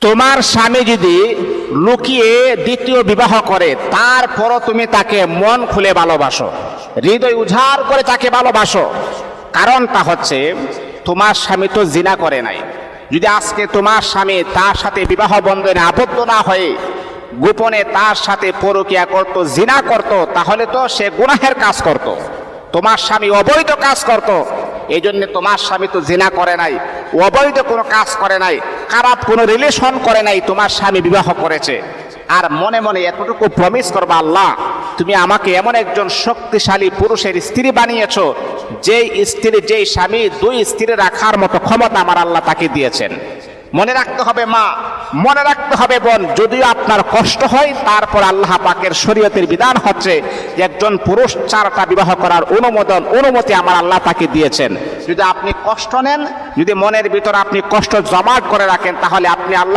তোমার স্বামী যদি লুকিয়ে দ্বিতীয় বিবাহ করে, তারপরও তুমি তাকে মন খুলে ভালোবাসো, হৃদয় উজাড় করে তাকে ভালোবাসো, কারণটা হচ্ছে তোমার স্বামী তো জিনা করে নাই। যদি আজকে তোমার স্বামী তার সাথে বিবাহ বন্ধনে আবদ্ধ না হয়ে গোপনে তার সাথে পরকীয়া করত, জিনা করত, তাহলে তো সে গুনাহের কাজ করত, তোমার স্বামী অবৈধ কাজ করত। এই জন্য তোমার স্বামী তো জিনা করে নাই, অবৈধ কোনো কাজ করে নাই, খারাপ কোনো রিলেশন করে নাই, তোমার স্বামী বিবাহ করেছে। আর মনে মনে এতটুকু প্রমিস করবা, আল্লাহ তুমি আমাকে এমন একজন শক্তিশালী পুরুষের স্ত্রী বানিয়েছো, যেই স্ত্রী, যেই স্বামী দুই স্ত্রী রাখার মতো ক্ষমতা আমার আল্লাহ তাকে দিয়েছেন। মনে রাখতে হবে মা, মনে রাখতে হবে বোন, যদিও আপনার কষ্ট হয়, তারপর আল্লাহ পাকের শরীয়তের বিধান হচ্ছে যে একজন পুরুষ 4টা বিবাহ করার অনুমতি আমার আল্লাহ তাকে দিয়েছেন। যদি আপনি কষ্ট নেন, যদি মনের ভিতর আপনি কষ্ট জমাট করে রাখেন, তাহলে আপনি আল্লাহ